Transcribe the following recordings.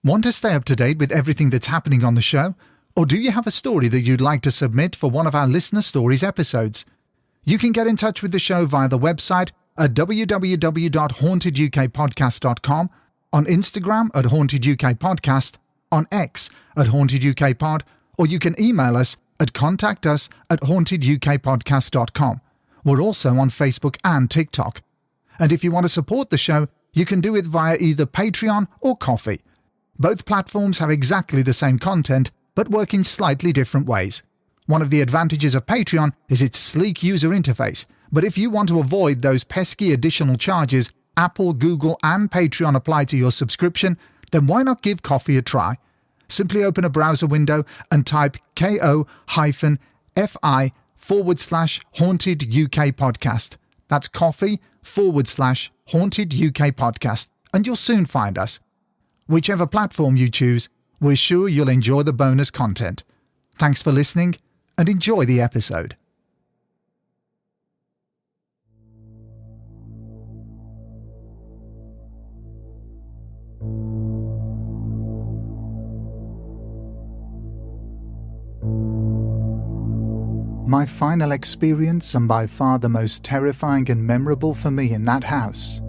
Want to stay up to date with everything that's happening on the show? Or do you have a story that you'd like to submit for one of our Listener Stories episodes? You can get in touch with the show via the website at www.hauntedukpodcast.com, on Instagram at hauntedukpodcast, on X at hauntedukpod, or you can email us at contactus@hauntedukpodcast.com. We're also on Facebook and TikTok. And if you want to support the show, you can do it via either Patreon or Ko-fi. Both platforms have exactly the same content, but work in slightly different ways. One of the advantages of Patreon is its sleek user interface, but if you want to avoid those pesky additional charges Apple, Google, and Patreon apply to your subscription, then why not give Ko-fi a try? Simply open a browser window and type ko-fi/Haunted UK Podcast. That's Ko-fi/Haunted UK Podcast, and you'll soon find us. Whichever platform you choose, we're sure you'll enjoy the bonus content. Thanks for listening, and enjoy the episode. My final experience, and by far the most terrifying and memorable for me in that house,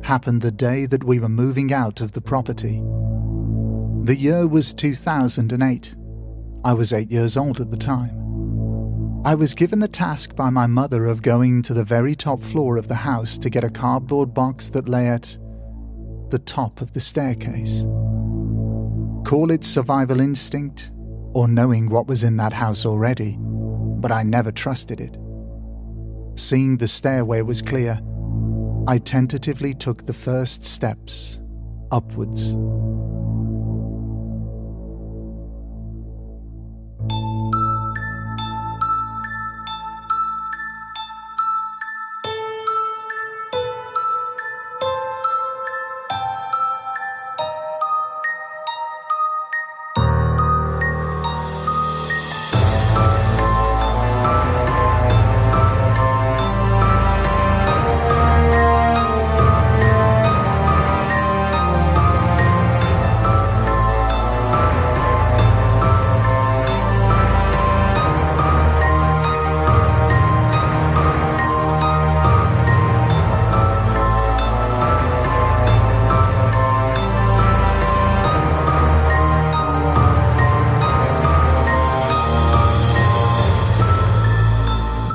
happened the day that we were moving out of the property. The year was 2008. I was 8 years old at the time. I was given the task by my mother of going to the very top floor of the house to get a cardboard box that lay at the top of the staircase. Call it survival instinct or knowing what was in that house already, but I never trusted it. Seeing the stairway was clear, I tentatively took the first steps upwards.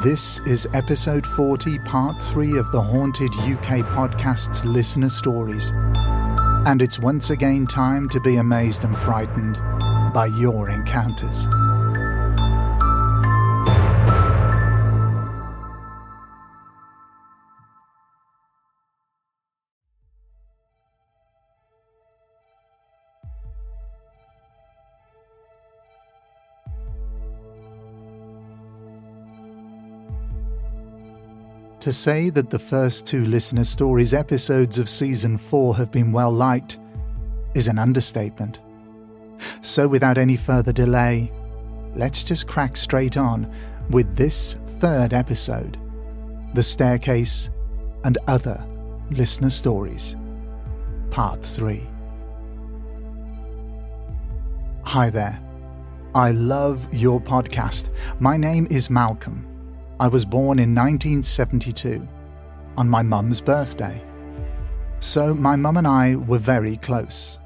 This is episode 40, part 3 of the Haunted UK Podcast's Listener Stories. And it's once again time to be amazed and frightened by your encounters. To say that the first 2 Listener Stories episodes of Season 4 have been well liked is an understatement. So without any further delay, let's just crack straight on with this 3rd episode, The Staircase and Other Listener Stories, Part 3. Hi there. I love your podcast. My name is Malcolm. I was born in 1972, on my mum's birthday. So my mum and I were very close.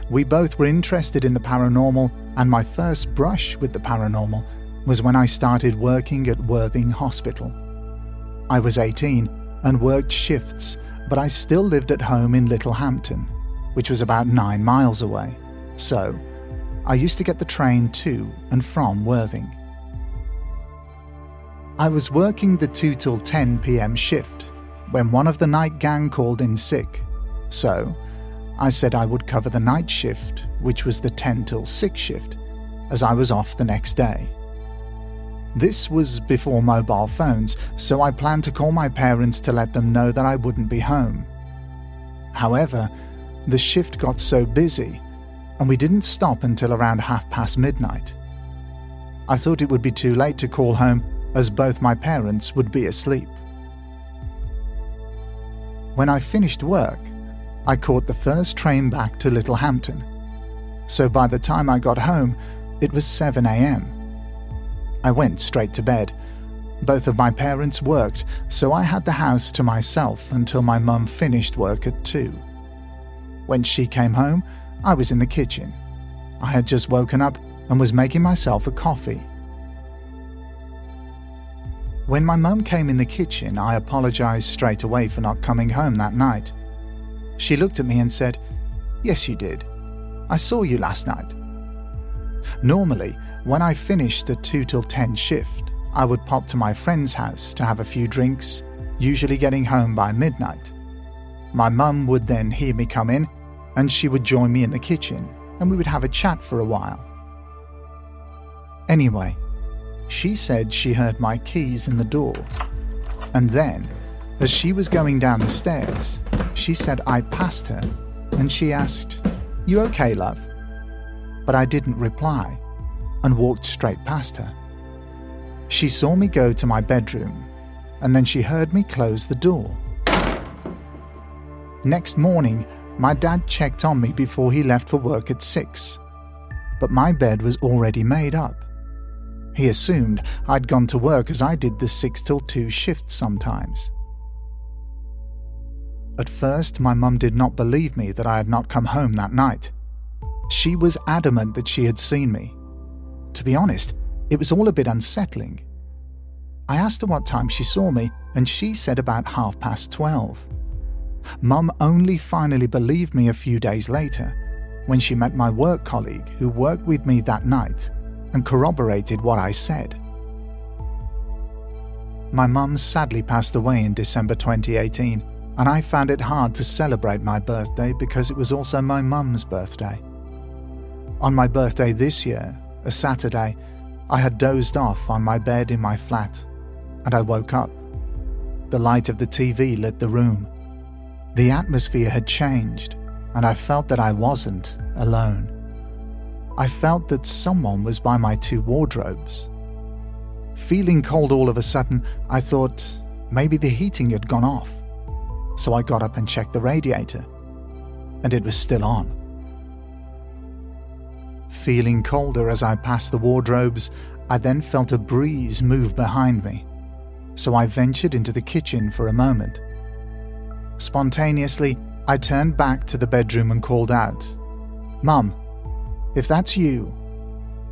We both were interested in the paranormal, and my first brush with the paranormal was when I started working at Worthing Hospital. I was 18 and worked shifts, but I still lived at home in Littlehampton, which was about 9 miles away. So I used to get the train to and from Worthing. I was working the 2 till 10 p.m. shift when one of the night gang called in sick, so I said I would cover the night shift, which was the 10 till 6 shift, as I was off the next day. This was before mobile phones, so I planned to call my parents to let them know that I wouldn't be home. However, the shift got so busy, and we didn't stop until around midnight. I thought it would be too late to call home, as both my parents would be asleep. When I finished work, I caught the first train back to Littlehampton. So by the time I got home, it was 7 a.m. I went straight to bed. Both of my parents worked, so I had the house to myself until my mum finished work at 2. When she came home, I was in the kitchen. I had just woken up and was making myself a coffee. When my mum came in the kitchen, I apologized straight away for not coming home that night. She looked at me and said, "Yes, you did. I saw you last night." Normally, when I finished a 2 till 10 shift, I would pop to my friend's house to have a few drinks, usually getting home by midnight. My mum would then hear me come in, and she would join me in the kitchen, and we would have a chat for a while. Anyway, she said she heard my keys in the door, and then, as she was going down the stairs, she said I passed her, and she asked, "You okay, love?" But I didn't reply, and walked straight past her. She saw me go to my bedroom, and then she heard me close the door. Next morning, my dad checked on me before he left for work at 6, but my bed was already made up. He assumed I'd gone to work as I did the 6 till 2 shift sometimes. At first, my mum did not believe me that I had not come home that night. She was adamant that she had seen me. To be honest, it was all a bit unsettling. I asked her what time she saw me, and she said about 12:30. Mum only finally believed me a few days later, when she met my work colleague who worked with me that night and corroborated what I said. My mum sadly passed away in December 2018, and I found it hard to celebrate my birthday because it was also my mum's birthday. On my birthday this year, a Saturday, I had dozed off on my bed in my flat, and I woke up. The light of the TV lit the room. The atmosphere had changed, and I felt that I wasn't alone. I felt that someone was by my 2 wardrobes. Feeling cold all of a sudden, I thought maybe the heating had gone off. So I got up and checked the radiator, and it was still on. Feeling colder as I passed the wardrobes, I then felt a breeze move behind me, so I ventured into the kitchen for a moment. Spontaneously, I turned back to the bedroom and called out, "Mum, if that's you,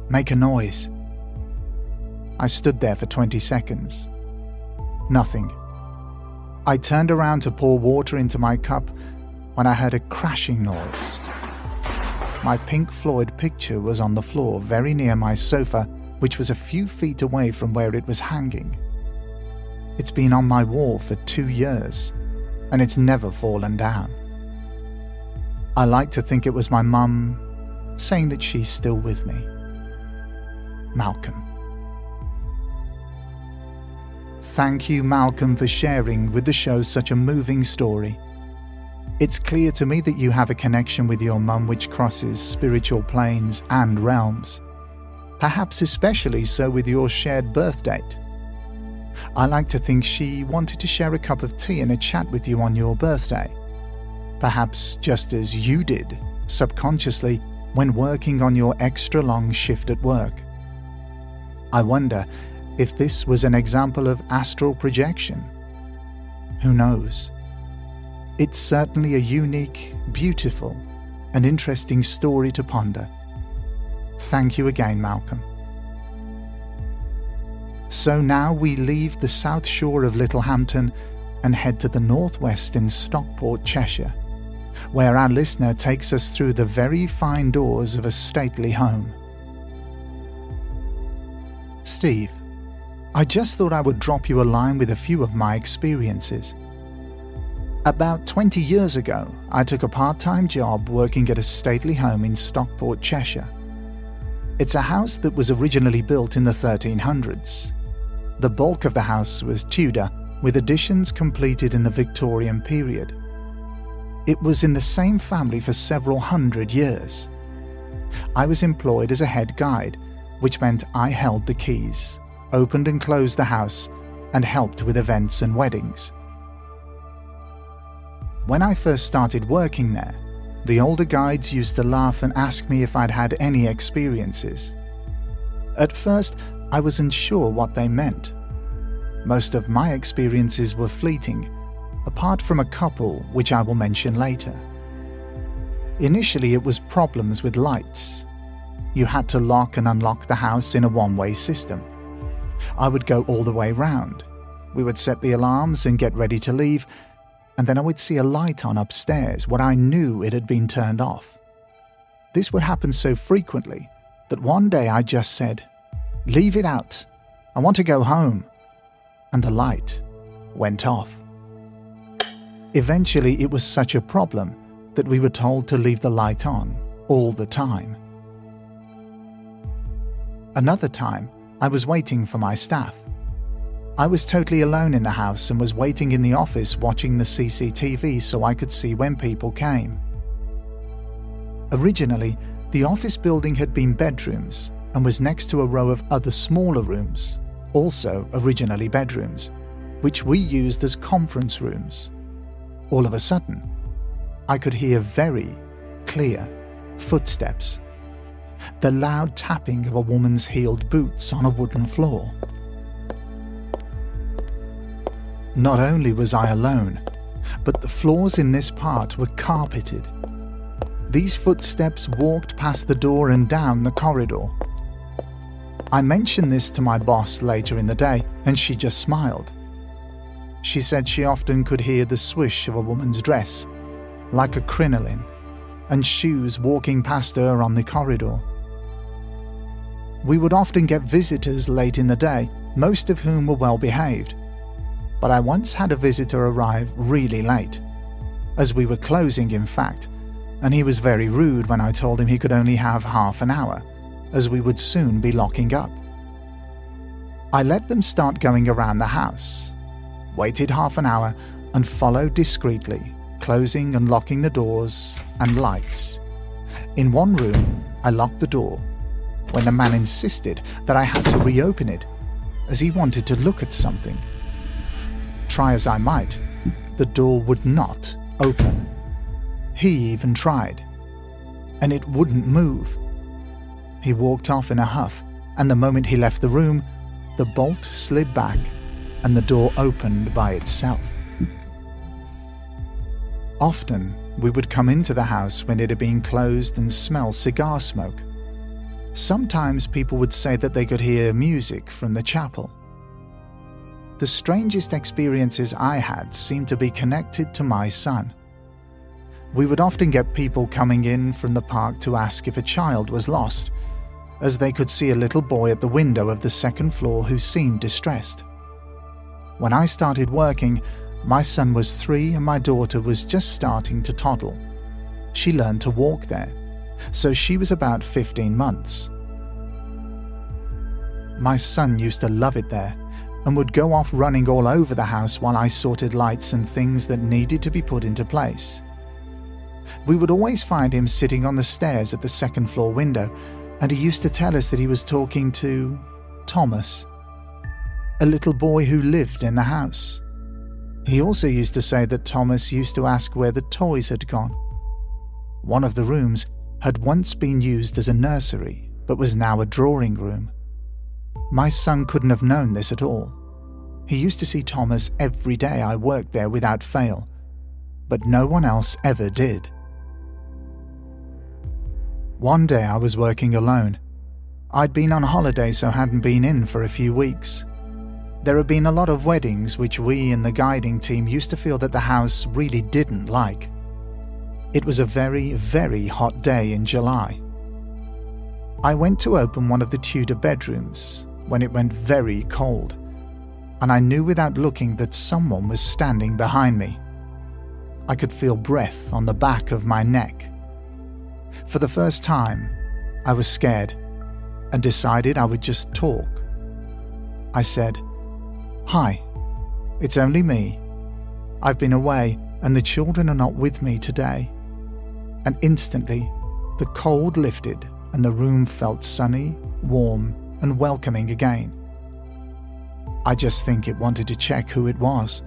make a noise." I stood there for 20 seconds. Nothing. I turned around to pour water into my cup when I heard a crashing noise. My Pink Floyd picture was on the floor very near my sofa, which was a few feet away from where it was hanging. It's been on my wall for 2 years, and it's never fallen down. I like to think it was my mum saying that she's still with me. Malcolm. Thank you, Malcolm, for sharing with the show such a moving story. It's clear to me that you have a connection with your mum which crosses spiritual planes and realms, perhaps especially so with your shared birth date. I like to think she wanted to share a cup of tea and a chat with you on your birthday, perhaps just as you did, subconsciously, when working on your extra long shift at work. I wonder if this was an example of astral projection. Who knows? It's certainly a unique, beautiful, and interesting story to ponder. Thank you again, Malcolm. So now we leave the south shore of Littlehampton and head to the northwest in Stockport, Cheshire, where our listener takes us through the very fine doors of a stately home. Steve, I just thought I would drop you a line with a few of my experiences. About 20 years ago, I took a part-time job working at a stately home in Stockport, Cheshire. It's a house that was originally built in the 1300s. The bulk of the house was Tudor, with additions completed in the Victorian period. It was in the same family for several hundred years. I was employed as a head guide, which meant I held the keys, opened and closed the house, and helped with events and weddings. When I first started working there, the older guides used to laugh and ask me if I'd had any experiences. At first, I wasn't sure what they meant. Most of my experiences were fleeting, apart from a couple which I will mention later. Initially, it was problems with lights. You had to lock and unlock the house in a one-way system. I would go all the way round. We would set the alarms and get ready to leave, and then I would see a light on upstairs where I knew it had been turned off. This would happen so frequently that one day I just said, "Leave it out. I want to go home." And the light went off. Eventually, it was such a problem that we were told to leave the light on all the time. Another time, I was waiting for my staff. I was totally alone in the house and was waiting in the office watching the CCTV so I could see when people came. Originally, the office building had been bedrooms and was next to a row of other smaller rooms, also originally bedrooms, which we used as conference rooms. All of a sudden, I could hear very clear footsteps, the loud tapping of a woman's heeled boots on a wooden floor. Not only was I alone, but the floors in this part were carpeted. These footsteps walked past the door and down the corridor. I mentioned this to my boss later in the day, and she just smiled. She said she often could hear the swish of a woman's dress, like a crinoline, and shoes walking past her on the corridor. We would often get visitors late in the day, most of whom were well behaved. But I once had a visitor arrive really late, as we were closing in fact, and he was very rude when I told him he could only have half an hour, as we would soon be locking up. I let them start going around the house, waited half an hour, and followed discreetly, closing and locking the doors and lights. In one room, I locked the door, when the man insisted that I had to reopen it, as he wanted to look at something. Try as I might, the door would not open. He even tried, and it wouldn't move. He walked off in a huff, and the moment he left the room, the bolt slid back and the door opened by itself. Often, we would come into the house when it had been closed and smell cigar smoke. Sometimes people would say that they could hear music from the chapel. The strangest experiences I had seemed to be connected to my son. We would often get people coming in from the park to ask if a child was lost, as they could see a little boy at the window of the second floor who seemed distressed. When I started working, my son was 3 and my daughter was just starting to toddle. She learned to walk there, so she was about 15 months. My son used to love it there, and would go off running all over the house while I sorted lights and things that needed to be put into place. We would always find him sitting on the stairs at the second floor window, and he used to tell us that he was talking to Thomas, a little boy who lived in the house. He also used to say that Thomas used to ask where the toys had gone. One of the rooms had once been used as a nursery, but was now a drawing room. My son couldn't have known this at all. He used to see Thomas every day I worked there without fail, but no one else ever did. One day I was working alone. I'd been on holiday so hadn't been in for a few weeks. There had been a lot of weddings which we in the guiding team used to feel that the house really didn't like. It was a very, very hot day in July. I went to open one of the Tudor bedrooms when it went very cold, and I knew without looking that someone was standing behind me. I could feel breath on the back of my neck. For the first time, I was scared and decided I would just talk. I said, "Hi, it's only me. I've been away and the children are not with me today." And instantly, the cold lifted and the room felt sunny, warm, and welcoming again. I just think it wanted to check who it was.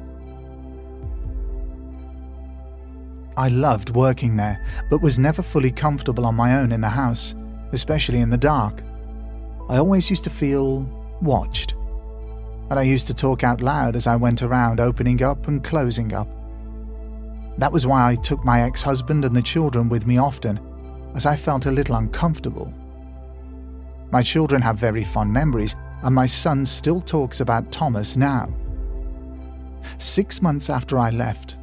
I loved working there, but was never fully comfortable on my own in the house, especially in the dark. I always used to feel watched, and I used to talk out loud as I went around opening up and closing up. That was why I took my ex-husband and the children with me often, as I felt a little uncomfortable. My children have very fond memories, and my son still talks about Thomas now. 6 months after I left,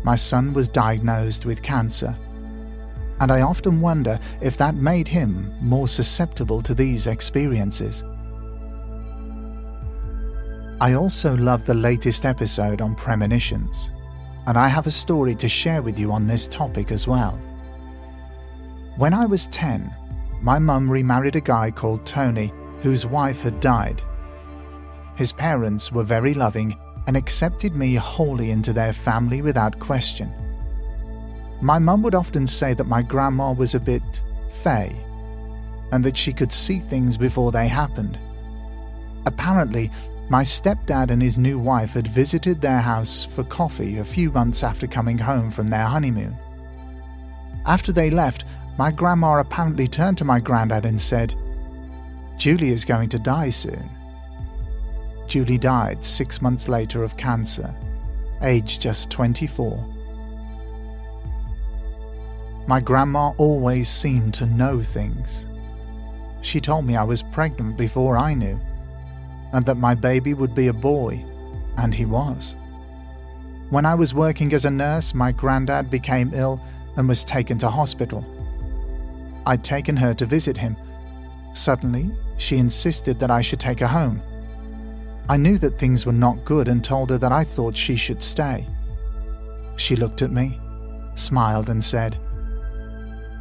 my son was diagnosed with cancer, and I often wonder if that made him more susceptible to these experiences. I also love the latest episode on premonitions, and I have a story to share with you on this topic as well. When I was 10, my mum remarried a guy called Tony, whose wife had died. His parents were very loving and accepted me wholly into their family without question. My mum would often say that my grandma was a bit fey, and that she could see things before they happened. Apparently, my stepdad and his new wife had visited their house for coffee a few months after coming home from their honeymoon. After they left, my grandma apparently turned to my granddad and said, "Julie is going to die soon." Julie died 6 months later of cancer, aged just 24. My grandma always seemed to know things. She told me I was pregnant before I knew, and that my baby would be a boy, and he was. When I was working as a nurse, my granddad became ill and was taken to hospital. I'd taken her to visit him. Suddenly, she insisted that I should take her home. I knew that things were not good and told her that I thought she should stay. She looked at me, smiled and said,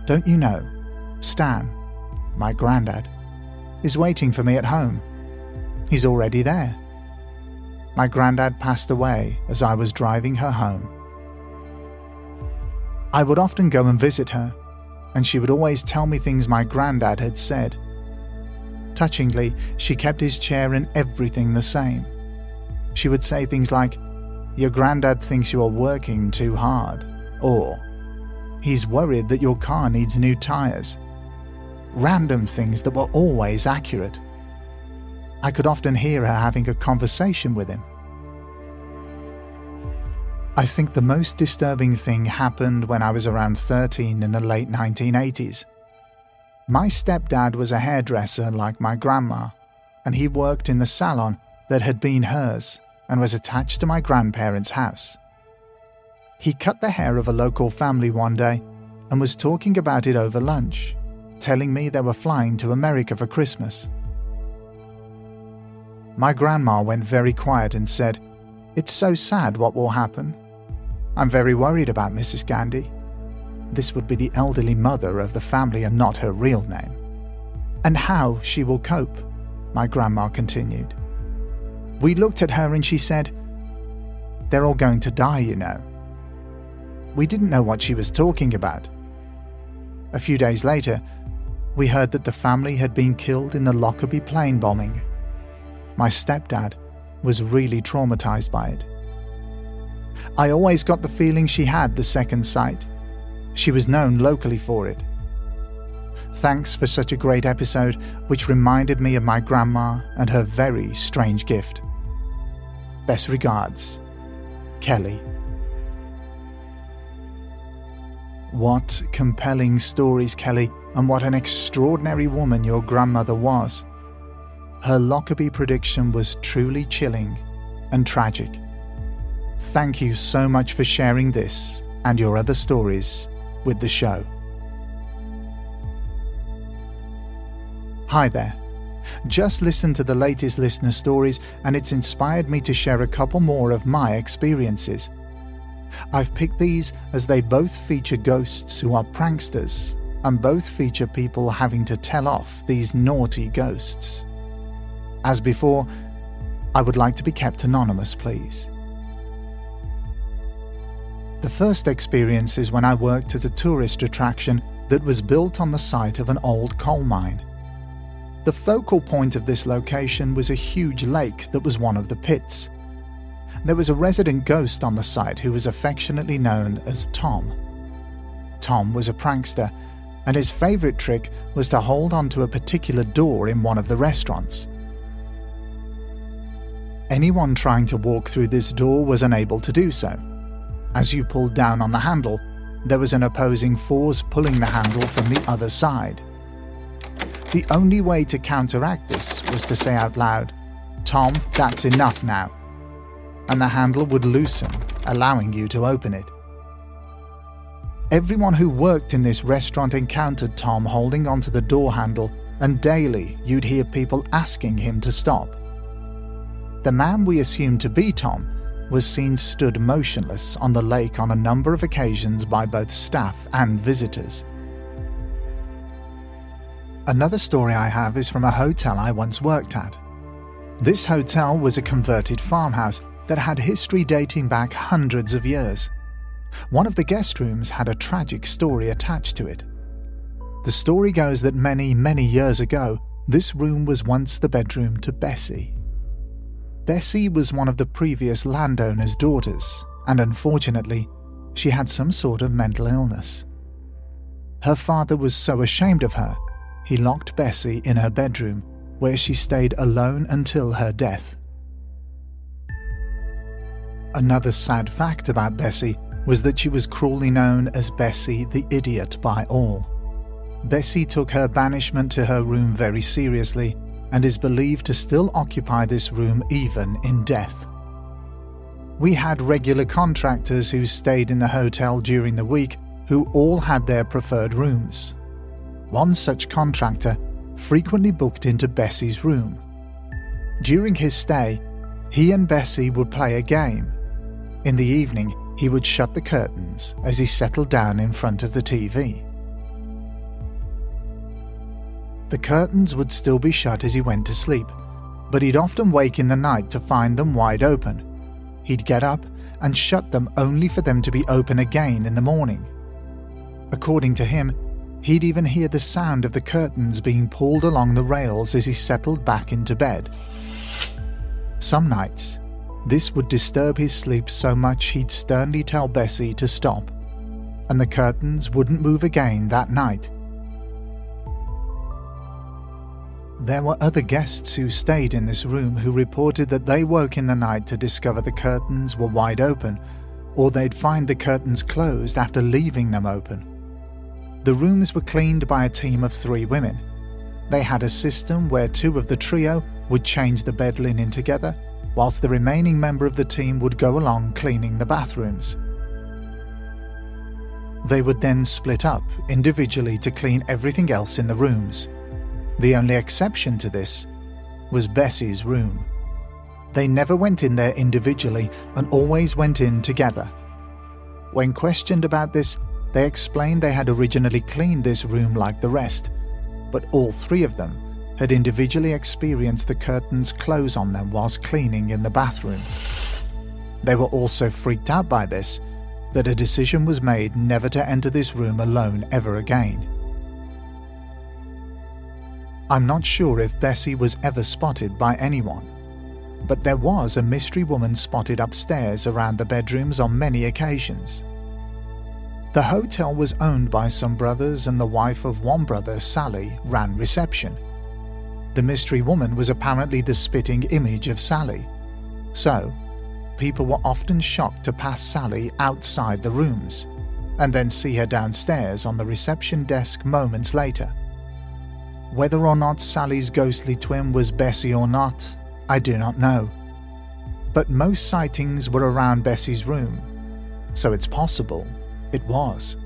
"Don't you know, Stan, my granddad, is waiting for me at home. He's already there." My granddad passed away as I was driving her home. I would often go and visit her, and she would always tell me things my granddad had said. Touchingly, she kept his chair and everything the same. She would say things like, "Your granddad thinks you are working too hard," or "He's worried that your car needs new tires." Random things that were always accurate. I could often hear her having a conversation with him. I think the most disturbing thing happened when I was around 13 in the late 1980s. My stepdad was a hairdresser like my grandma, and he worked in the salon that had been hers and was attached to my grandparents' house. He cut the hair of a local family one day and was talking about it over lunch, telling me they were flying to America for Christmas. My grandma went very quiet and said, "It's so sad what will happen. I'm very worried about Mrs. Gandhi." This would be the elderly mother of the family and not her real name. "And how she will cope," my grandma continued. We looked at her and she said, "They're all going to die, you know." We didn't know what she was talking about. A few days later, we heard that the family had been killed in the Lockerbie plane bombing. My stepdad was really traumatized by it. I always got the feeling she had the second sight. She was known locally for it. Thanks for such a great episode, which reminded me of my grandma and her very strange gift. Best regards, Kelly. What compelling stories, Kelly, and what an extraordinary woman your grandmother was. Her Lockerbie prediction was truly chilling and tragic. Thank you so much for sharing this and your other stories with the show. Hi there. Just listened to the latest listener stories and it's inspired me to share a couple more of my experiences. I've picked these as they both feature ghosts who are pranksters and both feature people having to tell off these naughty ghosts. As before, I would like to be kept anonymous, please. The first experience is when I worked at a tourist attraction that was built on the site of an old coal mine. The focal point of this location was a huge lake that was one of the pits. there was a resident ghost on the site who was affectionately known as Tom. Tom was a prankster, and his favourite trick was to hold onto a particular door in one of the restaurants. Anyone trying to walk through this door was unable to do so. As you pulled down on the handle, there was an opposing force pulling the handle from the other side. The only way to counteract this was to say out loud, "Tom, that's enough now," and the handle would loosen, allowing you to open it. Everyone who worked in this restaurant encountered Tom holding onto the door handle, and daily you'd hear people asking him to stop. The man we assumed to be Tom was seen stood motionless on the lake on a number of occasions by both staff and visitors. Another story I have is from a hotel I once worked at. This hotel was a converted farmhouse that had history dating back hundreds of years. One of the guest rooms had a tragic story attached to it. The story goes that many, many years ago, this room was once the bedroom to Bessie. Bessie was one of the previous landowner's daughters, and unfortunately, she had some sort of mental illness. Her father was so ashamed of her, he locked Bessie in her bedroom, where she stayed alone until her death. Another sad fact about Bessie was that she was cruelly known as Bessie the Idiot by all. Bessie took her banishment to her room very seriously and is believed to still occupy this room even in death. We had regular contractors who stayed in the hotel during the week who all had their preferred rooms. One such contractor frequently booked into Bessie's room. During his stay, he and Bessie would play a game. In the evening, he would shut the curtains as he settled down in front of the TV. The curtains would still be shut as he went to sleep, but he'd often wake in the night to find them wide open. He'd get up and shut them only for them to be open again in the morning. According to him, he'd even hear the sound of the curtains being pulled along the rails as he settled back into bed. Some nights, this would disturb his sleep so much he'd sternly tell Bessie to stop, and the curtains wouldn't move again that night. There were other guests who stayed in this room who reported that they woke in the night to discover the curtains were wide open, or they'd find the curtains closed after leaving them open. The rooms were cleaned by a team of 3 women. They had a system where 2 of the trio would change the bed linen together, whilst the remaining member of the team would go along cleaning the bathrooms. They would then split up individually to clean everything else in the rooms. The only exception to this was Bessie's room. They never went in there individually and always went in together. When questioned about this, they explained they had originally cleaned this room like the rest, but all 3 of them had individually experienced the curtains close on them whilst cleaning in the bathroom. They were also freaked out by this, that a decision was made never to enter this room alone ever again. I'm not sure if Bessie was ever spotted by anyone, but there was a mystery woman spotted upstairs around the bedrooms on many occasions. The hotel was owned by some brothers, and the wife of one brother, Sally, ran reception. The mystery woman was apparently the spitting image of Sally, so people were often shocked to pass Sally outside the rooms, and then see her downstairs on the reception desk moments later. Whether or not Sally's ghostly twin was Bessie or not, I do not know. But most sightings were around Bessie's room, so it's possible it was.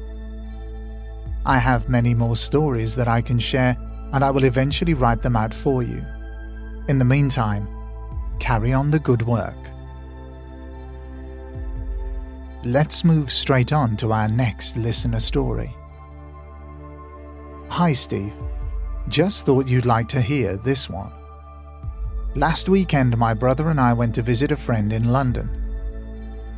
I have many more stories that I can share, and I will eventually write them out for you. In the meantime, carry on the good work. Let's move straight on to our next listener story. Hi Steve. Just thought you'd like to hear this one. Last weekend, my brother and I went to visit a friend in London.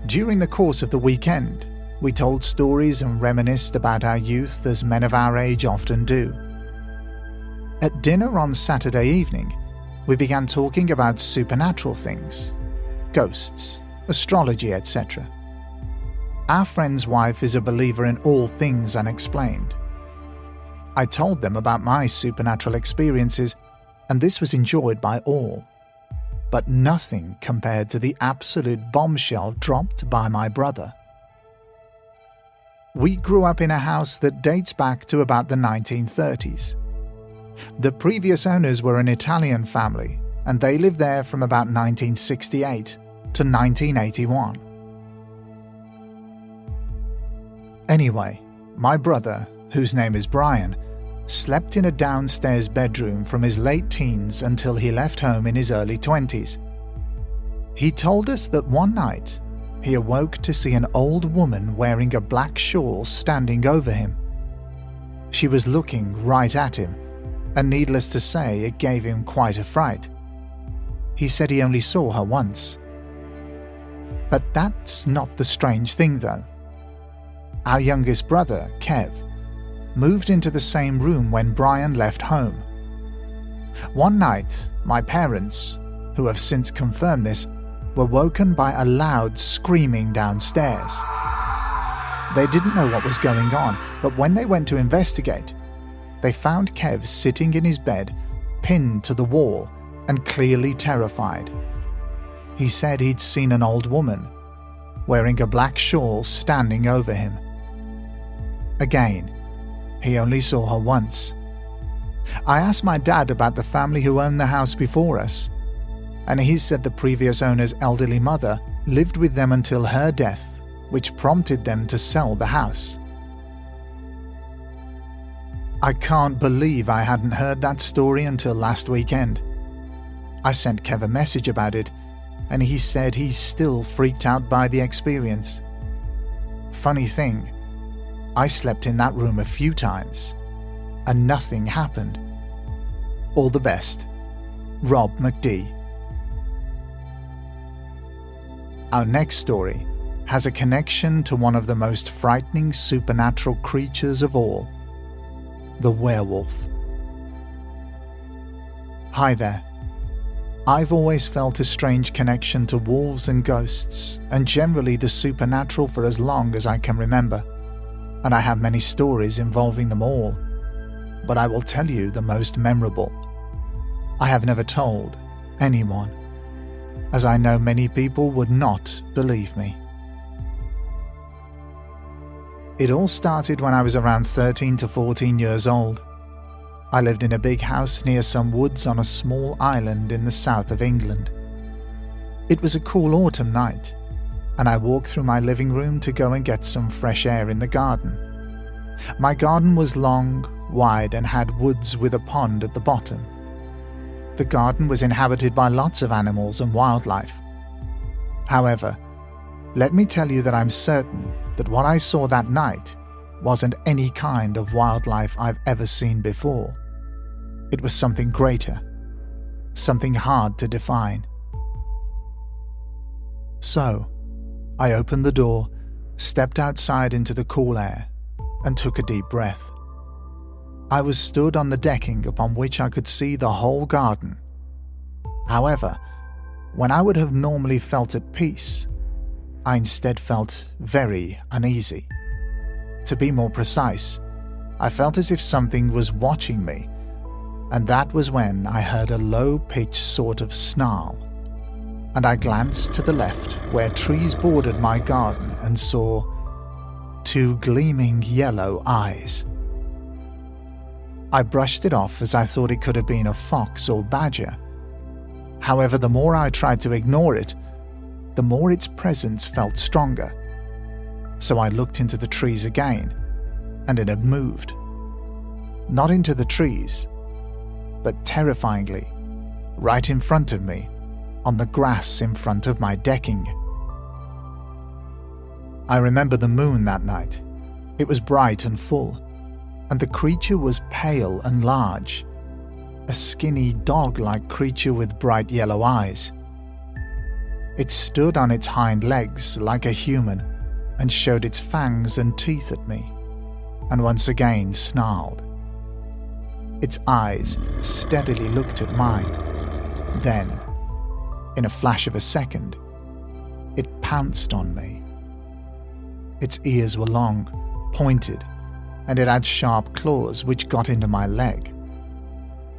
During the course of the weekend, we told stories and reminisced about our youth as men of our age often do. At dinner on Saturday evening, we began talking about supernatural things, ghosts, astrology, etc. Our friend's wife is a believer in all things unexplained. I told them about my supernatural experiences, and this was enjoyed by all. But nothing compared to the absolute bombshell dropped by my brother. We grew up in a house that dates back to about the 1930s. The previous owners were an Italian family, and they lived there from about 1968 to 1981. Anyway, my brother, whose name is Brian, slept in a downstairs bedroom from his late teens until he left home in his early 20s. He told us that one night he awoke to see an old woman wearing a black shawl standing over him. She was looking right at him, and needless to say, it gave him quite a fright. He said he only saw her once. But that's not the strange thing, though. Our youngest brother, Kev, moved into the same room when Brian left home. One night, my parents, who have since confirmed this, were woken by a loud screaming downstairs. They didn't know what was going on, but when they went to investigate, they found Kev sitting in his bed, pinned to the wall and clearly terrified. He said he'd seen an old woman, wearing a black shawl, standing over him. Again, he only saw her once. I asked my dad about the family who owned the house before us, and he said the previous owner's elderly mother lived with them until her death, which prompted them to sell the house. I can't believe I hadn't heard that story until last weekend. I sent Kev a message about it, and he said he's still freaked out by the experience. Funny thing, I slept in that room a few times, and nothing happened. All the best, Rob McD. Our next story has a connection to one of the most frightening supernatural creatures of all, the werewolf. Hi there. I've always felt a strange connection to wolves and ghosts, and generally the supernatural for as long as I can remember, and I have many stories involving them all, but I will tell you the most memorable. I have never told anyone, as I know many people would not believe me. It all started when I was around 13 to 14 years old. I lived in a big house near some woods on a small island in the south of England. It was a cool autumn night, and I walked through my living room to go and get some fresh air in the garden. My garden was long, wide, and had woods with a pond at the bottom. The garden was inhabited by lots of animals and wildlife. However, let me tell you that I'm certain that what I saw that night wasn't any kind of wildlife I've ever seen before. It was something greater, something hard to define. So, I opened the door, stepped outside into the cool air, and took a deep breath. I was stood on the decking upon which I could see the whole garden. However, when I would have normally felt at peace, I instead felt very uneasy. To be more precise, I felt as if something was watching me, and that was when I heard a low-pitched sort of snarl, and I glanced to the left where trees bordered my garden and saw two gleaming yellow eyes. I brushed it off as I thought it could have been a fox or badger. However, the more I tried to ignore it, the more its presence felt stronger. So I looked into the trees again, and it had moved. Not into the trees, but terrifyingly, right in front of me, on the grass in front of my decking. I remember the moon that night. It was bright and full, and the creature was pale and large, a skinny dog-like creature with bright yellow eyes. It stood on its hind legs like a human and showed its fangs and teeth at me, and once again snarled. Its eyes steadily looked at mine. Then, in a flash of a second, it pounced on me. Its ears were long, pointed, and it had sharp claws which got into my leg.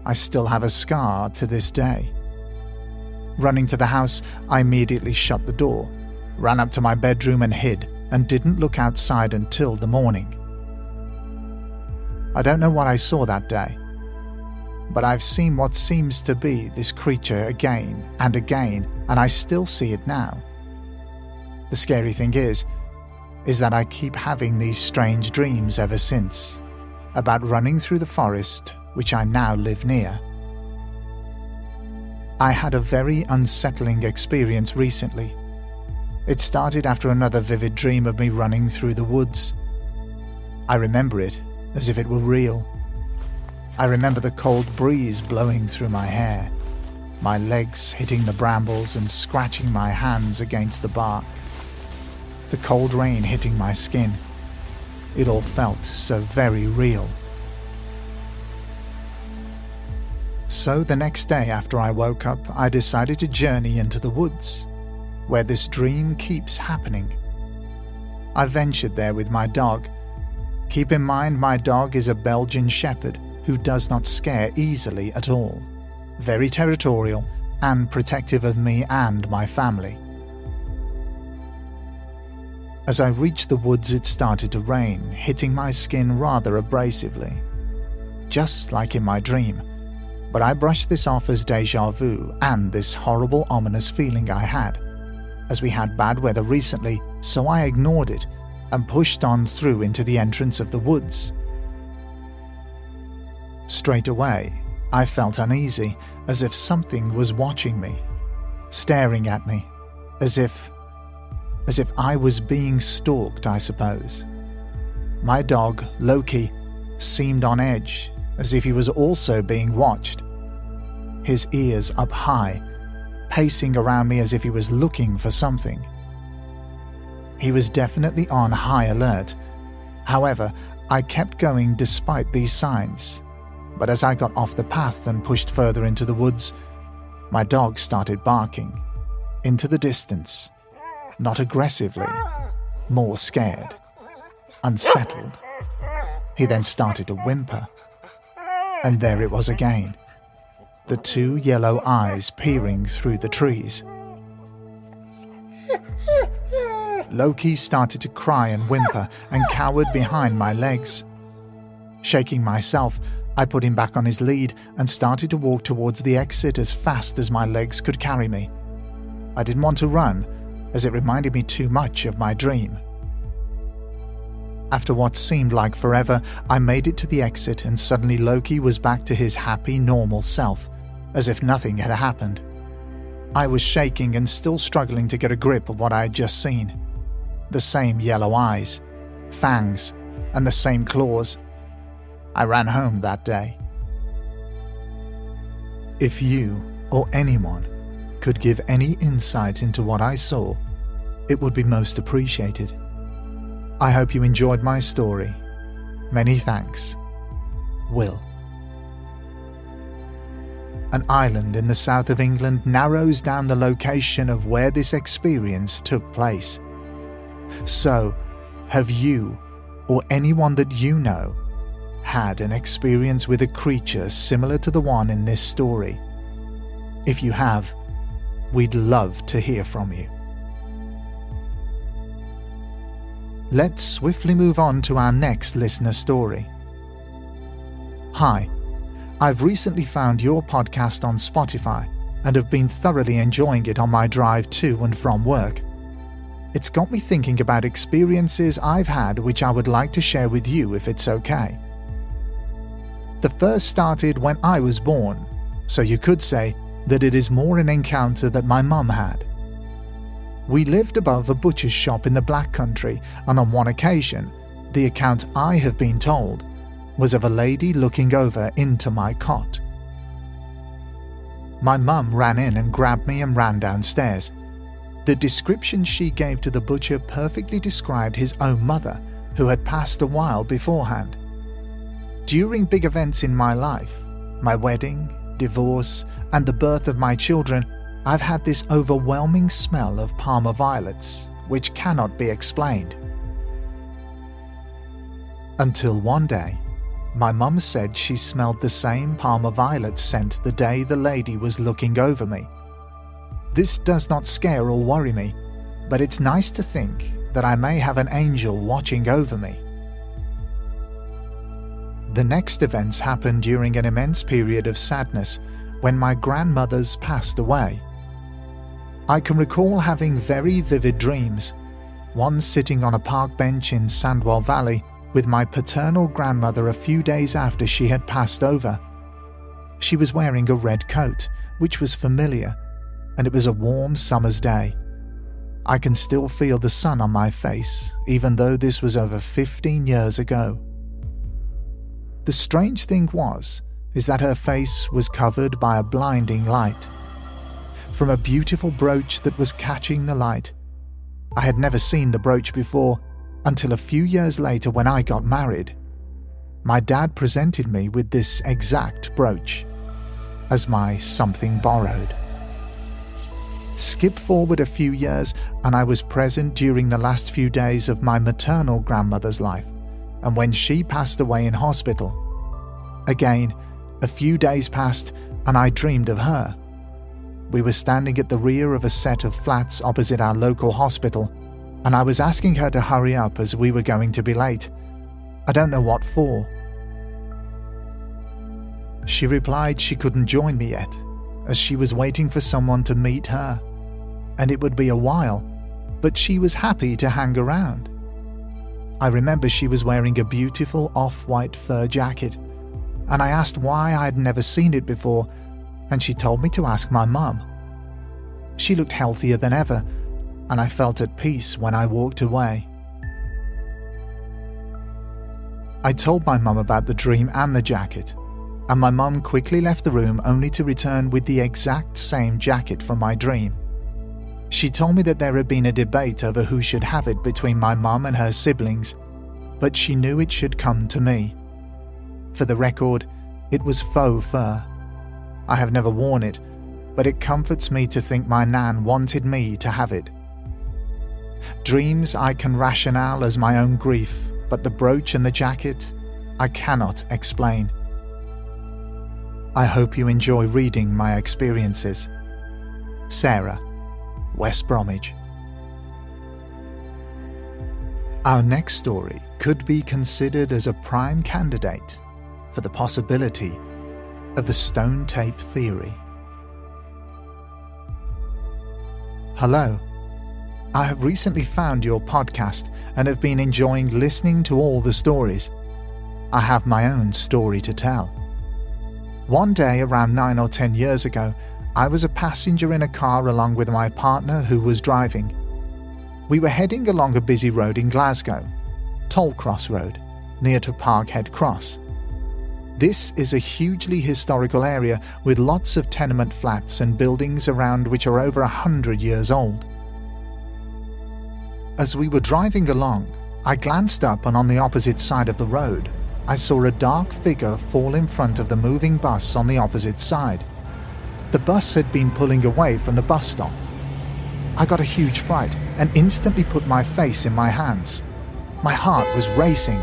I still have a scar to this day. Running to the house, I immediately shut the door, ran up to my bedroom and hid, and didn't look outside until the morning. I don't know what I saw that day, but I've seen what seems to be this creature again and again, and I still see it now. The scary thing is that I keep having these strange dreams ever since, about running through the forest which I now live near. I had a very unsettling experience recently. It started after another vivid dream of me running through the woods. I remember it as if it were real. I remember the cold breeze blowing through my hair, my legs hitting the brambles and scratching my hands against the bark, the cold rain hitting my skin. It all felt so very real. So the next day after I woke up, I decided to journey into the woods, where this dream keeps happening. I ventured there with my dog. Keep in mind, my dog is a Belgian Shepherd who does not scare easily at all, very territorial and protective of me and my family. As I reached the woods, it started to rain, hitting my skin rather abrasively, just like in my dream. But I brushed this off as déjà vu and this horrible ominous feeling I had, as we had bad weather recently, so I ignored it and pushed on through into the entrance of the woods. Straight away, I felt uneasy, as if something was watching me, staring at me, as if I was being stalked, I suppose. My dog, Loki, seemed on edge, as if he was also being watched. His ears up high, pacing around me as if he was looking for something. He was definitely on high alert. However, I kept going despite these signs. But as I got off the path and pushed further into the woods, my dog started barking, into the distance, not aggressively, more scared, unsettled. He then started to whimper. And there it was again, the two yellow eyes peering through the trees. Loki started to cry and whimper and cowered behind my legs. Shaking myself, I put him back on his lead and started to walk towards the exit as fast as my legs could carry me. I didn't want to run, as it reminded me too much of my dream. After what seemed like forever, I made it to the exit and suddenly Loki was back to his happy, normal self, as if nothing had happened. I was shaking and still struggling to get a grip of what I had just seen. The same yellow eyes, fangs, and the same claws. I ran home that day. If you or anyone could give any insight into what I saw, it would be most appreciated. I hope you enjoyed my story. Many thanks. Will. An island in the south of England narrows down the location of where this experience took place. So, have you, or anyone that you know, had an experience with a creature similar to the one in this story? If you have, we'd love to hear from you. Let's swiftly move on to our next listener story. Hi, I've recently found your podcast on Spotify and have been thoroughly enjoying it on my drive to and from work. It's got me thinking about experiences I've had which I would like to share with you if it's okay. The first started when I was born, so you could say that it is more an encounter that my mum had. We lived above a butcher's shop in the Black Country, and on one occasion, the account I have been told was of a lady looking over into my cot. My mum ran in and grabbed me and ran downstairs. The description she gave to the butcher perfectly described his own mother, who had passed a while beforehand. During big events in my life, my wedding, divorce, and the birth of my children, I've had this overwhelming smell of Parma violets, which cannot be explained. Until one day, my mum said she smelled the same Parma violet scent the day the lady was looking over me. This does not scare or worry me, but it's nice to think that I may have an angel watching over me. The next events happened during an immense period of sadness when my grandmothers passed away. I can recall having very vivid dreams, one sitting on a park bench in Sandwell Valley with my paternal grandmother a few days after she had passed over. She was wearing a red coat, which was familiar, and it was a warm summer's day. I can still feel the sun on my face, even though this was over 15 years ago. The strange thing is that her face was covered by a blinding light. From a beautiful brooch that was catching the light. I had never seen the brooch before until a few years later when I got married. My dad presented me with this exact brooch as my something borrowed. Skip forward a few years and I was present during the last few days of my maternal grandmother's life and when she passed away in hospital. Again, a few days passed and I dreamed of her. We were standing at the rear of a set of flats opposite our local hospital, and I was asking her to hurry up as we were going to be late. I don't know what for. She replied she couldn't join me yet, as she was waiting for someone to meet her, and it would be a while, but she was happy to hang around. I remember she was wearing a beautiful off-white fur jacket, and I asked why I had never seen it before, and she told me to ask my mum. She looked healthier than ever, and I felt at peace when I walked away. I told my mum about the dream and the jacket, and my mum quickly left the room only to return with the exact same jacket from my dream. She told me that there had been a debate over who should have it between my mum and her siblings, but she knew it should come to me. For the record, it was faux fur. I have never worn it, but it comforts me to think my nan wanted me to have it. Dreams I can rationale as my own grief, but the brooch and the jacket, I cannot explain. I hope you enjoy reading my experiences. Sarah, West Bromwich. Our next story could be considered as a prime candidate for the possibility of the stone tape theory. Hello. I have recently found your podcast and have been enjoying listening to all the stories. I have my own story to tell. One day around 9 or 10 years ago, I was a passenger in a car along with my partner who was driving. We were heading along a busy road in Glasgow, Tollcross Road, near to Parkhead Cross. This is a hugely historical area with lots of tenement flats and buildings around which are over 100 years old. As we were driving along, I glanced up and on the opposite side of the road, I saw a dark figure fall in front of the moving bus on the opposite side. The bus had been pulling away from the bus stop. I got a huge fright and instantly put my face in my hands. My heart was racing.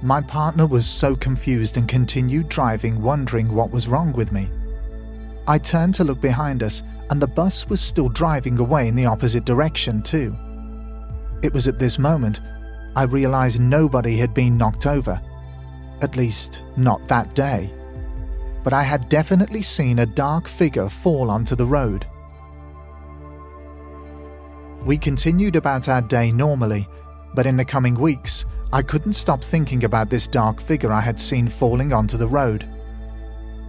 My partner was so confused and continued driving, wondering what was wrong with me. I turned to look behind us, and the bus was still driving away in the opposite direction too. It was at this moment I realized nobody had been knocked over, at least not that day. But I had definitely seen a dark figure fall onto the road. We continued about our day normally, but in the coming weeks, I couldn't stop thinking about this dark figure I had seen falling onto the road.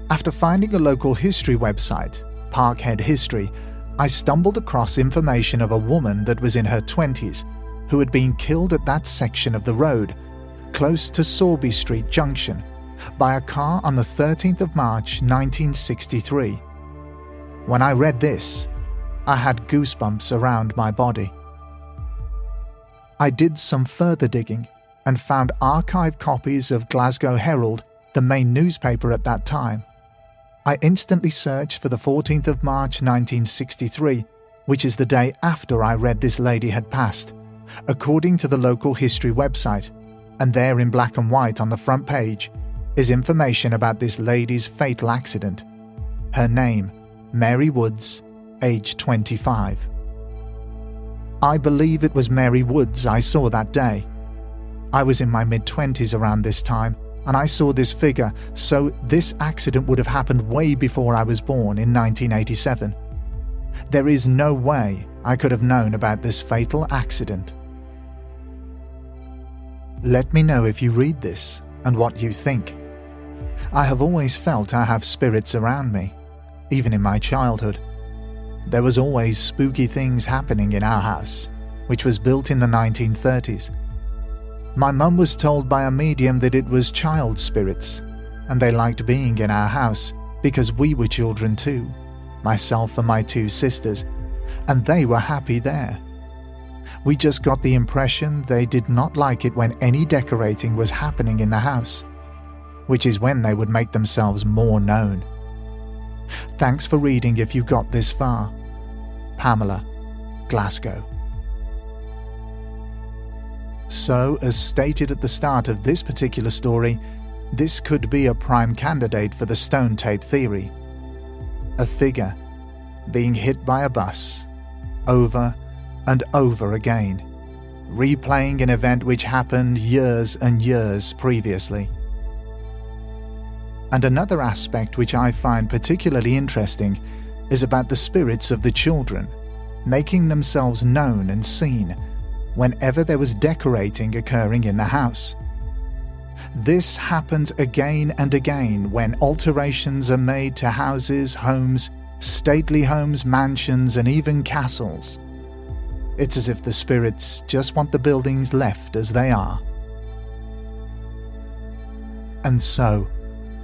After finding a local history website, Parkhead History, I stumbled across information of a woman that was in her 20s who had been killed at that section of the road, close to Sorby Street Junction, by a car on the 13th of March 1963. When I read this, I had goosebumps around my body. I did some further digging and found archived copies of Glasgow Herald, the main newspaper at that time. I instantly searched for the 14th of March 1963, which is the day after I read this lady had passed, according to the local history website, and there in black and white on the front page is information about this lady's fatal accident. Her name, Mary Woods, age 25. I believe it was Mary Woods I saw that day. I was in my mid-20s around this time, and I saw this figure, so this accident would have happened way before I was born in 1987. There is no way I could have known about this fatal accident. Let me know if you read this and what you think. I have always felt I have spirits around me, even in my childhood. There was always spooky things happening in our house, which was built in the 1930s. My mum was told by a medium that it was child spirits, and they liked being in our house because we were children too, myself and my two sisters, and they were happy there. We just got the impression they did not like it when any decorating was happening in the house, which is when they would make themselves more known. Thanks for reading if you got this far. Pamela, Glasgow. So, as stated at the start of this particular story, this could be a prime candidate for the stone tape theory. A figure being hit by a bus, over and over again, replaying an event which happened years and years previously. And another aspect which I find particularly interesting is about the spirits of the children, making themselves known and seen whenever there was decorating occurring in the house. This happens again and again when alterations are made to houses, homes, stately homes, mansions, and even castles. It's as if the spirits just want the buildings left as they are. And so,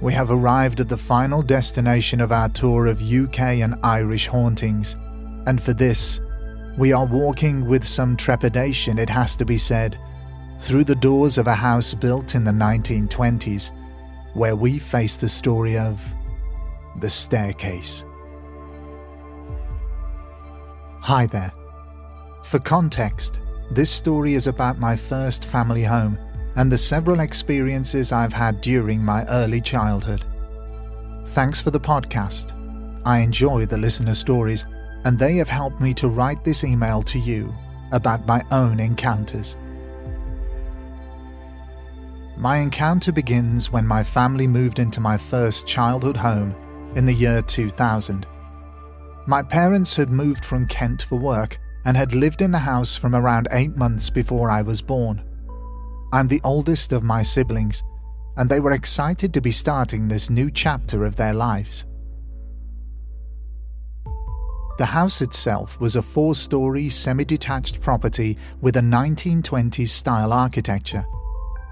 we have arrived at the final destination of our tour of UK and Irish hauntings, and for this, we are walking with some trepidation, it has to be said, through the doors of a house built in the 1920s, where we face the story of the staircase. Hi there. For context, this story is about my first family home and the several experiences I've had during my early childhood. Thanks for the podcast. I enjoy the listener stories, and they have helped me to write this email to you about my own encounters. My encounter begins when my family moved into my first childhood home in the year 2000. My parents had moved from Kent for work and had lived in the house from around 8 months before I was born. I'm the oldest of my siblings, and they were excited to be starting this new chapter of their lives. The house itself was a 4-story semi-detached property with a 1920s style architecture.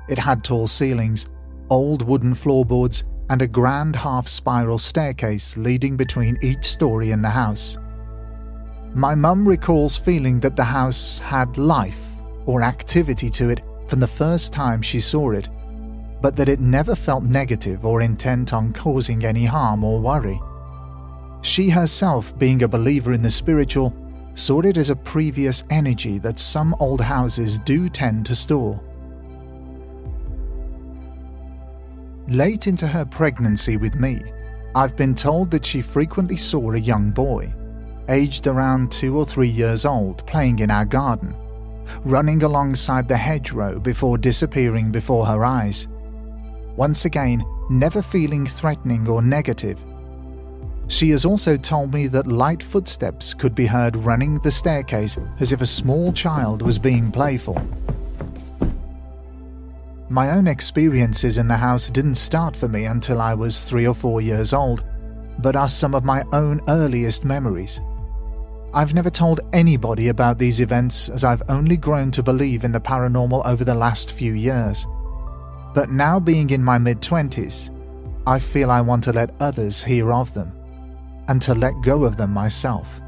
It had tall ceilings, old wooden floorboards, and a grand half-spiral staircase leading between each story in the house. My mum recalls feeling that the house had life or activity to it from the first time she saw it, but that it never felt negative or intent on causing any harm or worry. She herself, being a believer in the spiritual, saw it as a previous energy that some old houses do tend to store. Late into her pregnancy with me, I've been told that she frequently saw a young boy, aged around 2 or 3 years old, playing in our garden, running alongside the hedgerow before disappearing before her eyes. Once again, never feeling threatening or negative. She has also told me that light footsteps could be heard running the staircase as if a small child was being playful. My own experiences in the house didn't start for me until I was 3 or 4 years old, but are some of my own earliest memories. I've never told anybody about these events as I've only grown to believe in the paranormal over the last few years. But now being in my mid-20s, I feel I want to let others hear of them, and to let go of them myself.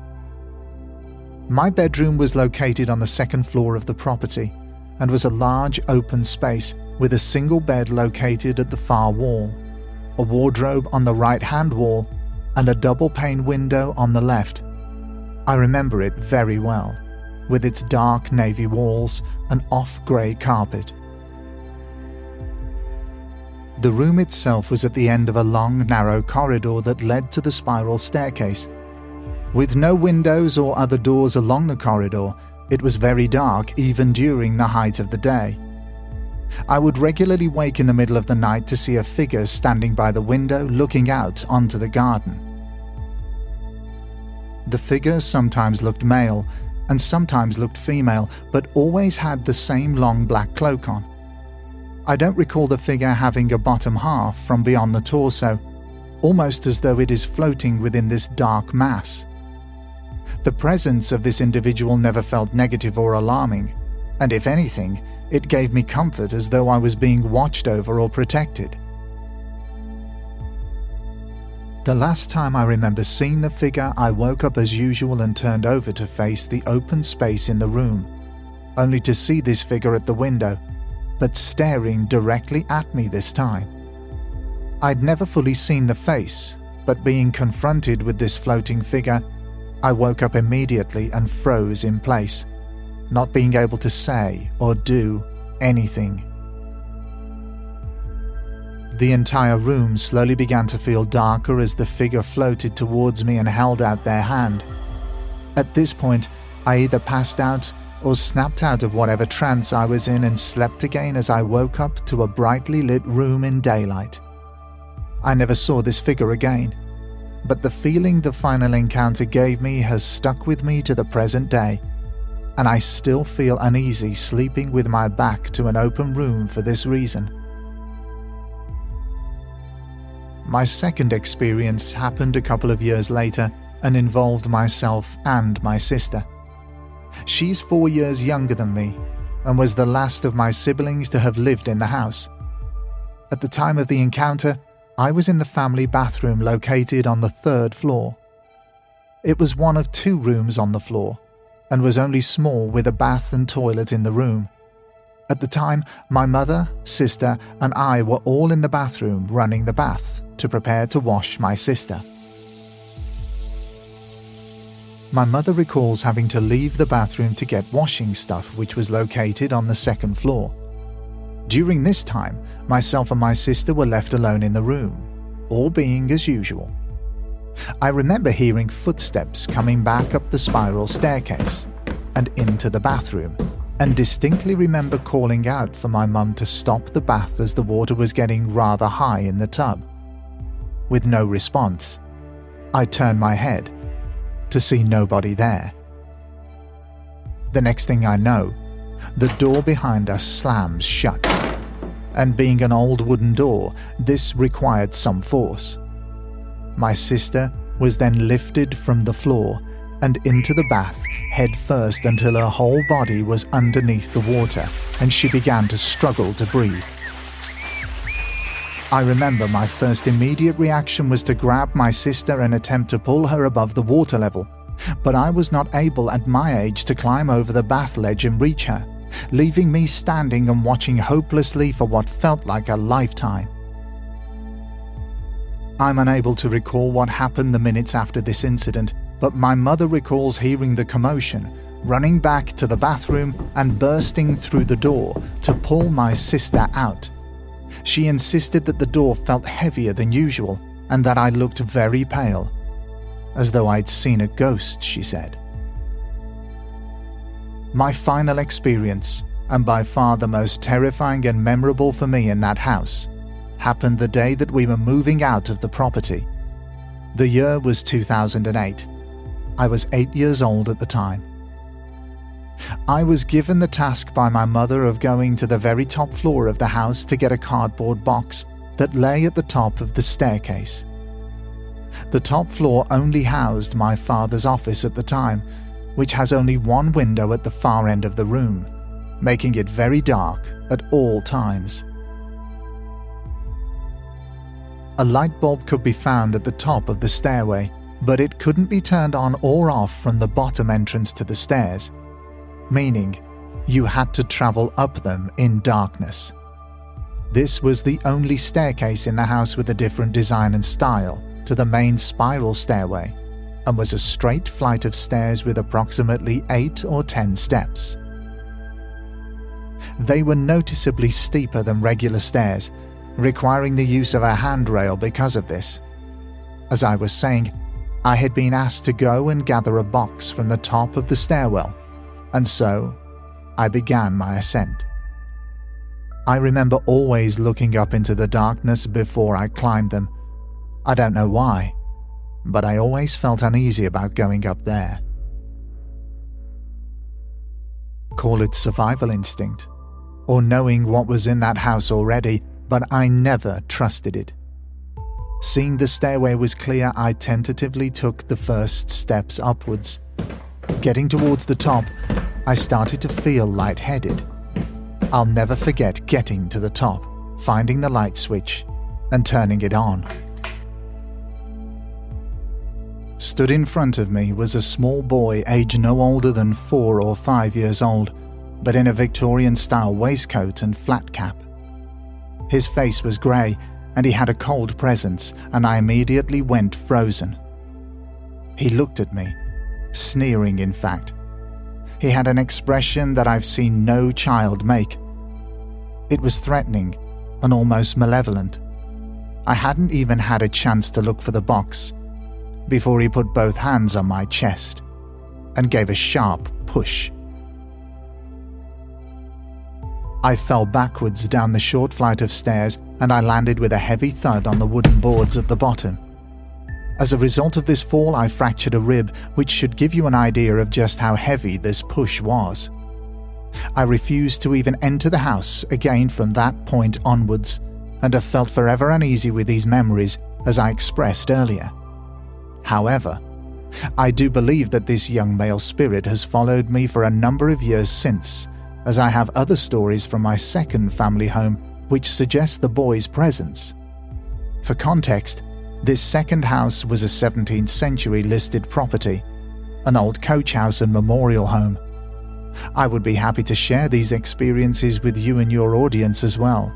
My bedroom was located on the 2nd floor of the property, and was a large open space with a single bed located at the far wall. a wardrobe on the right-hand wall, and a double-pane window on the left. I remember it very well, with its dark navy walls and off-grey carpet. The room itself was at the end of a long, narrow corridor that led to the spiral staircase. With no windows or other doors along the corridor, it was very dark even during the height of the day. I would regularly wake in the middle of the night to see a figure standing by the window looking out onto the garden. The figure sometimes looked male and sometimes looked female, but always had the same long black cloak on. I don't recall the figure having a bottom half from beyond the torso, almost as though it is floating within this dark mass. The presence of this individual never felt negative or alarming, and if anything, it gave me comfort as though I was being watched over or protected. The last time I remember seeing the figure, I woke up as usual and turned over to face the open space in the room, only to see this figure at the window, but staring directly at me this time. I'd never fully seen the face, but being confronted with this floating figure, I woke up immediately and froze in place, not being able to say or do anything. The entire room slowly began to feel darker as the figure floated towards me and held out their hand. At this point, I either passed out or snapped out of whatever trance I was in and slept again as I woke up to a brightly lit room in daylight. I never saw this figure again, but the feeling the final encounter gave me has stuck with me to the present day, and I still feel uneasy sleeping with my back to an open room for this reason. My second experience happened a couple of years later and involved myself and my sister. She's 4 years younger than me and was the last of my siblings to have lived in the house. At the time of the encounter, I was in the family bathroom located on the 3rd floor. It was one of 2 rooms on the floor and was only small with a bath and toilet in the room. At the time, my mother, sister, and I were all in the bathroom running the bath to prepare to wash my sister. My mother recalls having to leave the bathroom to get washing stuff, which was located on the 2nd floor. During this time, myself and my sister were left alone in the room, all being as usual. I remember hearing footsteps coming back up the spiral staircase and into the bathroom, and distinctly remember calling out for my mum to stop the bath as the water was getting rather high in the tub. With no response, I turned my head to see nobody there. The next thing I know, the door behind us slams shut, and being an old wooden door, this required some force. My sister was then lifted from the floor and into the bath head first until her whole body was underneath the water and she began to struggle to breathe. I remember my first immediate reaction was to grab my sister and attempt to pull her above the water level, but I was not able at my age to climb over the bath ledge and reach her, leaving me standing and watching hopelessly for what felt like a lifetime. I'm unable to recall what happened the minutes after this incident, but my mother recalls hearing the commotion, running back to the bathroom and bursting through the door to pull my sister out. She insisted that the door felt heavier than usual and that I looked very pale, as though I'd seen a ghost, she said. My final experience, and by far the most terrifying and memorable for me in that house, happened the day that we were moving out of the property. The year was 2008. I was 8 years old at the time. I was given the task by my mother of going to the very top floor of the house to get a cardboard box that lay at the top of the staircase. The top floor only housed my father's office at the time, which has only one window at the far end of the room, making it very dark at all times. A light bulb could be found at the top of the stairway, but it couldn't be turned on or off from the bottom entrance to the stairs, meaning you had to travel up them in darkness. This was the only staircase in the house with a different design and style to the main spiral stairway, and was a straight flight of stairs with approximately 8 or 10 steps. They were noticeably steeper than regular stairs, requiring the use of a handrail because of this. As I was saying, I had been asked to go and gather a box from the top of the stairwell, and so I began my ascent. I remember always looking up into the darkness before I climbed them. I don't know why, but I always felt uneasy about going up there. Call it survival instinct, or knowing what was in that house already, but I never trusted it. Seeing the stairway was clear, I tentatively took the first steps upwards. Getting towards the top, I started to feel lightheaded. I'll never forget getting to the top, finding the light switch, and turning it on. Stood in front of me was a small boy aged no older than 4 or 5 years old, but in a Victorian-style waistcoat and flat cap. His face was grey, and he had a cold presence, and I immediately went frozen. He looked at me, sneering in fact. He had an expression that I've seen no child make. It was threatening and almost malevolent. I hadn't even had a chance to look for the box before he put both hands on my chest and gave a sharp push. I fell backwards down the short flight of stairs, and I landed with a heavy thud on the wooden boards at the bottom. As a result of this fall, I fractured a rib, which should give you an idea of just how heavy this push was. I refused to even enter the house again from that point onwards, and have felt forever uneasy with these memories, as I expressed earlier. However, I do believe that this young male spirit has followed me for a number of years since, as I have other stories from my second family home which suggest the boy's presence. For context, this second house was a 17th century listed property, an old coach house and memorial home. I would be happy to share these experiences with you and your audience as well,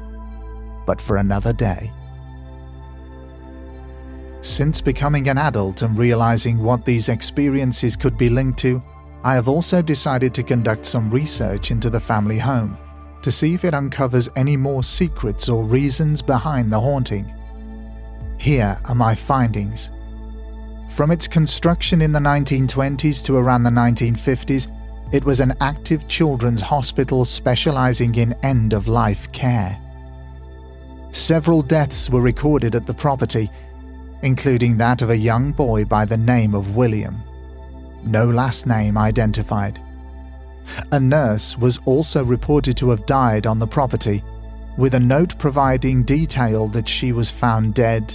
but for another day. Since becoming an adult and realizing what these experiences could be linked to, I have also decided to conduct some research into the family home to see if it uncovers any more secrets or reasons behind the haunting. Here are my findings. From its construction in the 1920s to around the 1950s, it was an active children's hospital specializing in end-of-life care. Several deaths were recorded at the property, including that of a young boy by the name of William. No last name identified. A nurse was also reported to have died on the property, with a note providing detail that she was found dead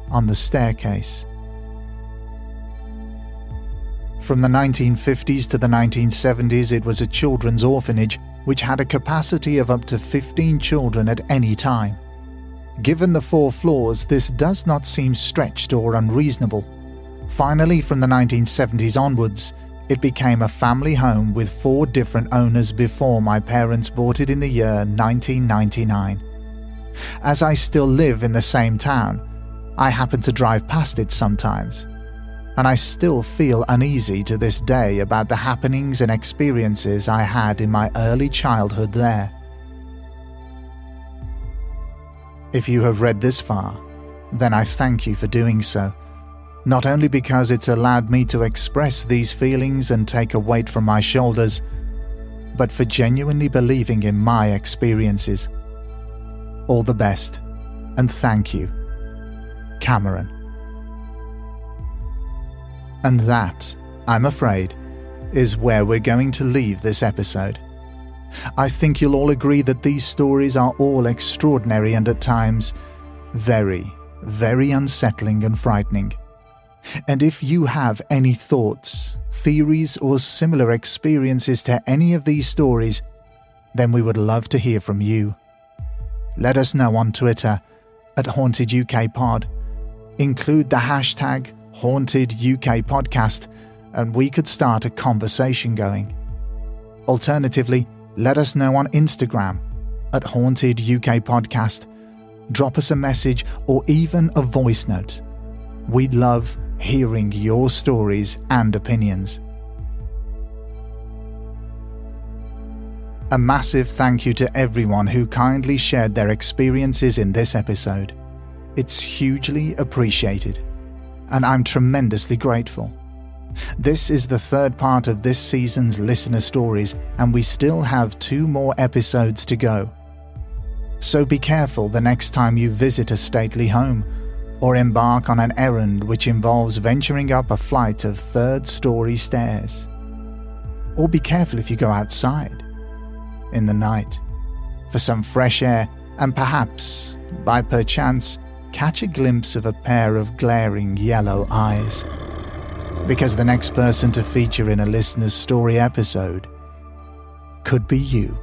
on the staircase. From the 1950s to the 1970s, it was a children's orphanage which had a capacity of up to 15 children at any time. Given the 4 floors, this does not seem stretched or unreasonable. Finally, from the 1970s onwards, it became a family home with 4 different owners before my parents bought it in the year 1999. As I still live in the same town, I happen to drive past it sometimes, and I still feel uneasy to this day about the happenings and experiences I had in my early childhood there. If you have read this far, then I thank you for doing so. Not only because it's allowed me to express these feelings and take a weight from my shoulders, but for genuinely believing in my experiences. All the best, and thank you, Cameron. And that, I'm afraid, is where we're going to leave this episode. I think you'll all agree that these stories are all extraordinary and at times very, very unsettling and frightening. And if you have any thoughts, theories, or similar experiences to any of these stories, then we would love to hear from you. Let us know on Twitter at HauntedUKPod. Include the hashtag HauntedUKPodcast, and we could start a conversation going. Alternatively, let us know on Instagram at Haunted UK Podcast. Drop us a message or even a voice note. We'd love hearing your stories and opinions. A massive thank you to everyone who kindly shared their experiences in this episode. It's hugely appreciated, and I'm tremendously grateful. This is the third part of this season's listener stories, and we still have 2 more episodes to go. So be careful the next time you visit a stately home, or embark on an errand which involves venturing up a flight of 3rd-story stairs. Or be careful if you go outside in the night for some fresh air and perhaps, by perchance, catch a glimpse of a pair of glaring yellow eyes. Because the next person to feature in a listener's story episode could be you.